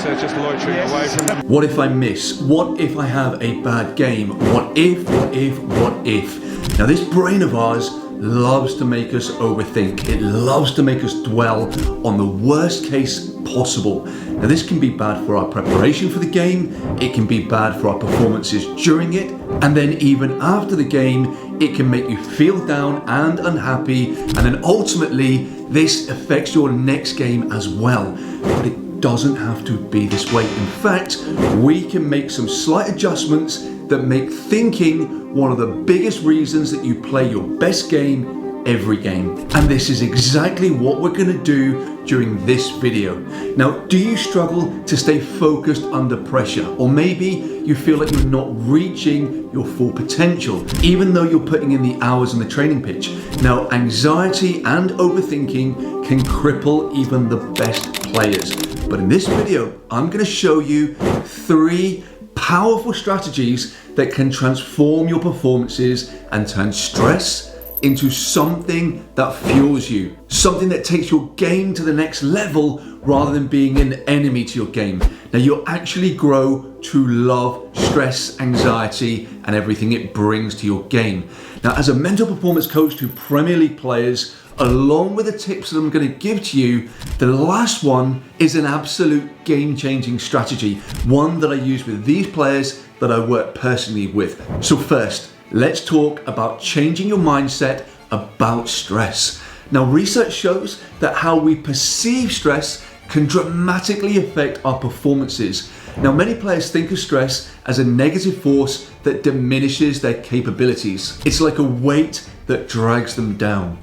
just loitering away from. What if I miss? What if I have a bad game? What if? Now this brain of ours loves to make us overthink. It loves to make us dwell on the worst case possible. Now this can be bad for our preparation for the game, it can be bad for our performances during it, and then even after the game, it can make you feel down and unhappy, and then ultimately this affects your next game as well. But it doesn't have to be this way. In fact, we can make some slight adjustments that make thinking one of the biggest reasons that you play your best game every game. And this is exactly what we're going to do during this video. Now, do you struggle to stay focused under pressure? Or maybe you feel like you're not reaching your full potential, even though you're putting in the hours on the training pitch. Now, anxiety and overthinking can cripple even the best players. But in this video, I'm going to show you 3 powerful strategies that can transform your performances and turn stress into something that fuels you, something that takes your game to the next level rather than being an enemy to your game. Now you'll actually grow to love stress, anxiety, and everything it brings to your game. Now as a mental performance coach to Premier League players, along with the tips that I'm going to give to you, the last one is an absolute game-changing strategy, one that I use with these players that I work personally with. So first, let's talk about changing your mindset about stress. Now, research shows that how we perceive stress can dramatically affect our performances. Now, many players think of stress as a negative force that diminishes their capabilities. It's like a weight that drags them down.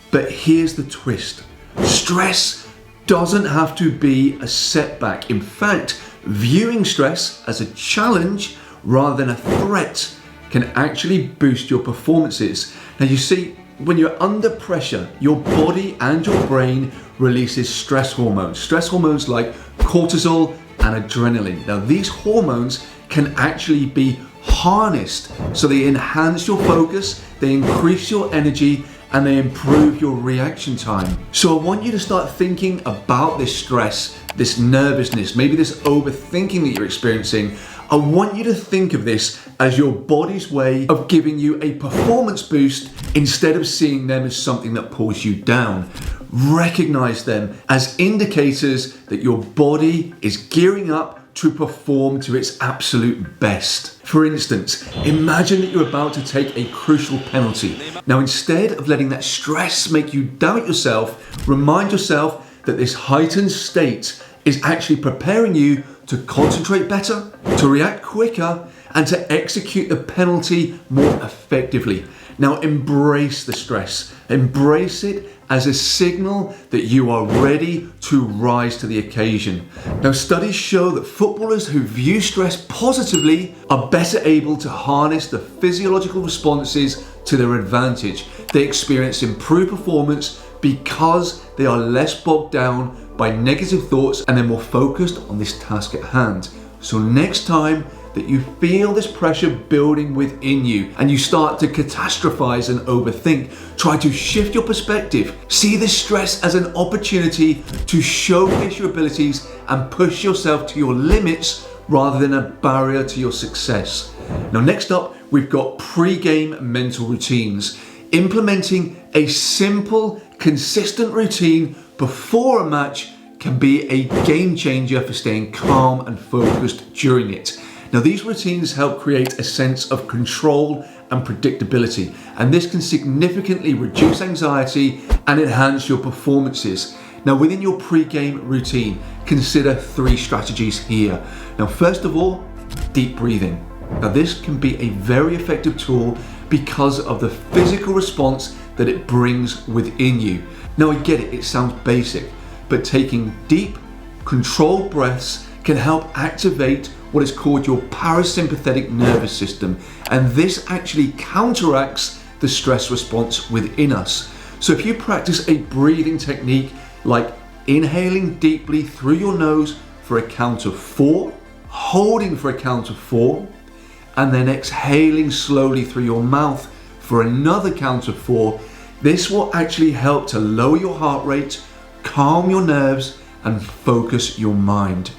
But here's the twist. Stress doesn't have to be a setback. In fact, viewing stress as a challenge rather than a threat can actually boost your performances. Now you see, when you're under pressure, your body and your brain releases stress hormones like cortisol and adrenaline. Now these hormones can actually be harnessed, so they enhance your focus, they increase your energy, and they improve your reaction time. So I want you to start thinking about this stress, this nervousness, maybe this overthinking that you're experiencing. I want you to think of this as your body's way of giving you a performance boost instead of seeing them as something that pulls you down. Recognize them as indicators that your body is gearing up to perform to its absolute best. For instance, imagine that you're about to take a crucial penalty. Now, instead of letting that stress make you doubt yourself, remind yourself that this heightened state is actually preparing you to concentrate better, to react quicker, and to execute the penalty more effectively. Now, embrace the stress. Embrace it as a signal that you are ready to rise to the occasion. Now, studies show that footballers who view stress positively are better able to harness the physiological responses to their advantage. They experience improved performance because they are less bogged down by negative thoughts and they're more focused on this task at hand. So next time that you feel this pressure building within you and you start to catastrophize and overthink, try to shift your perspective. See this stress as an opportunity to showcase your abilities and push yourself to your limits rather than a barrier to your success. Now, next up, we've got pre-game mental routines. Implementing a simple, consistent routine before a match can be a game changer for staying calm and focused during it. Now, these routines help create a sense of control and predictability, and this can significantly reduce anxiety and enhance your performances. Now, within your pre-game routine, consider 3 strategies here. Now, first of all, deep breathing. Now, this can be a very effective tool because of the physical response that it brings within you. Now, I get it, it sounds basic, but taking deep, controlled breaths can help activate what is called your parasympathetic nervous system, and this actually counteracts the stress response within us. So if you practice a breathing technique like inhaling deeply through your nose for a count of 4, holding for a count of 4, and then exhaling slowly through your mouth for another count of 4, this will actually help to lower your heart rate, calm your nerves, and focus your mind.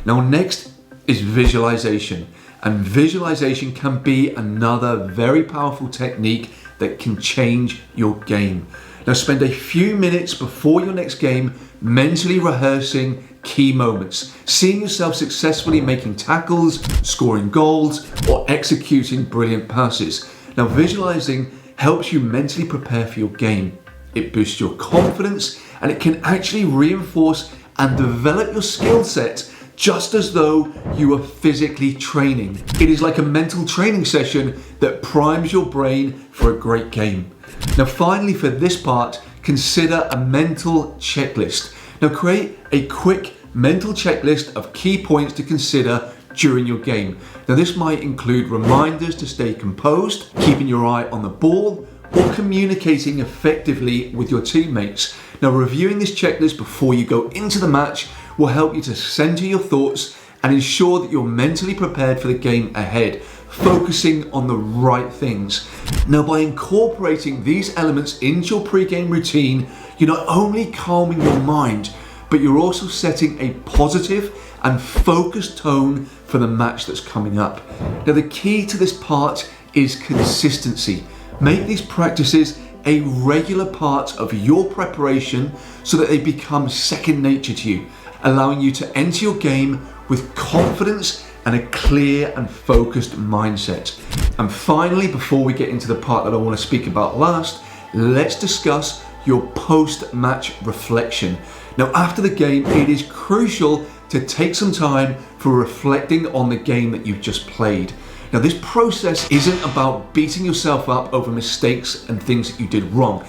Now next is visualization. And visualization can be another very powerful technique that can change your game. Now spend a few minutes before your next game mentally rehearsing key moments, seeing yourself successfully making tackles, scoring goals, or executing brilliant passes. Now visualizing helps you mentally prepare for your game. It boosts your confidence and it can actually reinforce and develop your skill set just as though you are physically training. It is like a mental training session that primes your brain for a great game. Now finally, for this part, consider a mental checklist. Now create a quick mental checklist of key points to consider during your game. Now this might include reminders to stay composed, keeping your eye on the ball, or communicating effectively with your teammates. Now reviewing this checklist before you go into the match will help you to center your thoughts and ensure that you're mentally prepared for the game ahead, focusing on the right things. Now by incorporating these elements into your pre-game routine, you're not only calming your mind, but you're also setting a positive and focused tone for the match that's coming up. Now the key to this part is consistency. Make these practices a regular part of your preparation so that they become second nature to you, allowing you to enter your game with confidence and a clear and focused mindset. And finally, before we get into the part that I want to speak about last, let's discuss your post-match reflection. Now, after the game, it is crucial to take some time for reflecting on the game that you've just played. Now, this process isn't about beating yourself up over mistakes and things that you did wrong.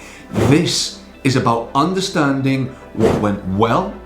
This is about understanding what went well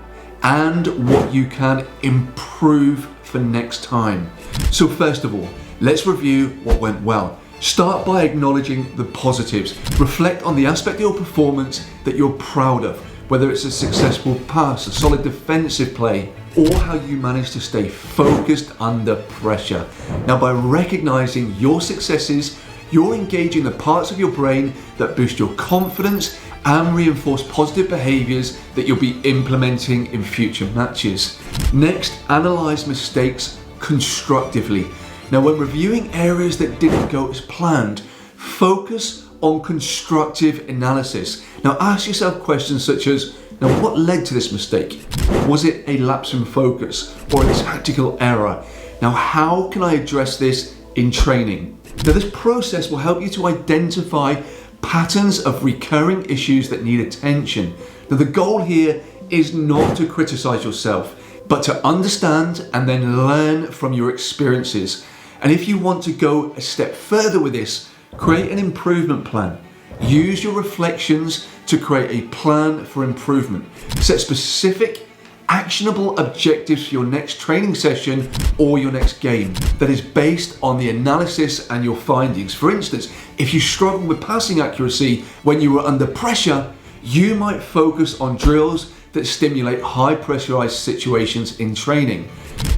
and what you can improve for next time. So first of all, let's review what went well. Start by acknowledging the positives. Reflect on the aspect of your performance that you're proud of, whether it's a successful pass, a solid defensive play, or how you manage to stay focused under pressure. Now, by recognizing your successes, you're engaging the parts of your brain that boost your confidence and reinforce positive behaviors that you'll be implementing in future matches. Next, analyze mistakes constructively. Now, when reviewing areas that didn't go as planned, focus on constructive analysis. Now, ask yourself questions such as, now what led to this mistake? Was it a lapse in focus or a tactical error? Now, how can I address this in training? Now, this process will help you to identify patterns of recurring issues that need attention. Now, the goal here is not to criticize yourself, but to understand and then learn from your experiences. And if you want to go a step further with this, create an improvement plan. Use your reflections to create a plan for improvement. Set specific, actionable objectives for your next training session or your next game that is based on the analysis and your findings. For instance, if you struggle with passing accuracy when you were under pressure, you might focus on drills that stimulate high pressurized situations in training.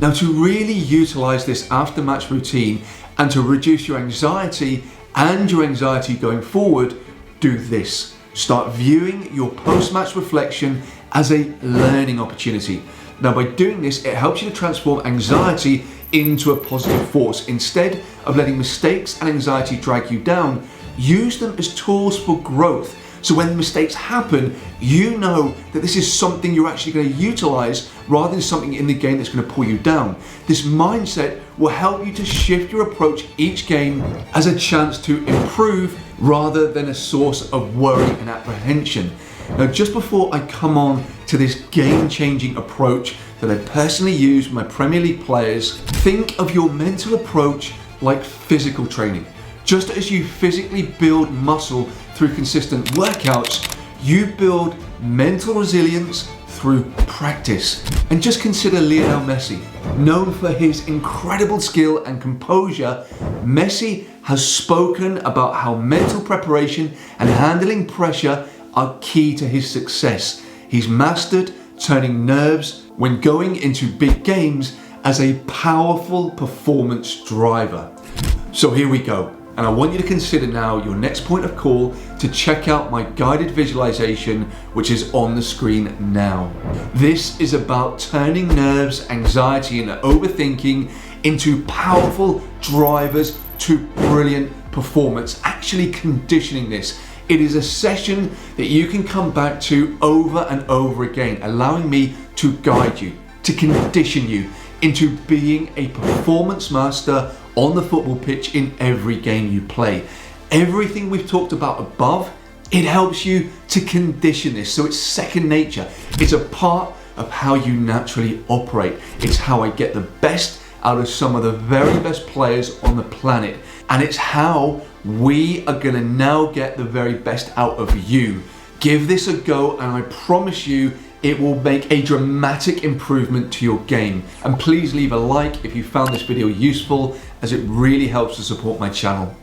Now, to really utilize this after match routine and to reduce your anxiety going forward, do this. Start viewing your post-match reflection as a learning opportunity. Now, by doing this, it helps you to transform anxiety into a positive force. Instead of letting mistakes and anxiety drag you down, use them as tools for growth. So when mistakes happen, you know that this is something you're actually going to utilize rather than something in the game that's going to pull you down. This mindset will help you to shift your approach each game as a chance to improve rather than a source of worry and apprehension. Now, just before I come on to this game-changing approach that I personally use with my Premier League players, think of your mental approach like physical training. Just as you physically build muscle through consistent workouts, you build mental resilience through practice. And just consider Lionel Messi. Known for his incredible skill and composure, Messi has spoken about how mental preparation and handling pressure are key to his success. He's mastered turning nerves when going into big games as a powerful performance driver. So here we go. And I want you to consider now your next point of call to check out my guided visualization, which is on the screen now. This is about turning nerves, anxiety, and overthinking into powerful drivers to brilliant performance, actually conditioning this. It is a session that you can come back to over and over again, allowing me to guide you, to condition you into being a performance master on the football pitch in every game you play. Everything we've talked about above, it helps you to condition this, so it's second nature. It's a part of how you naturally operate. It's how I get the best out of some of the very best players on the planet, and it's how we are gonna now get the very best out of you. Give this a go, and I promise you it will make a dramatic improvement to your game. And please leave a like if you found this video useful, as it really helps to support my channel.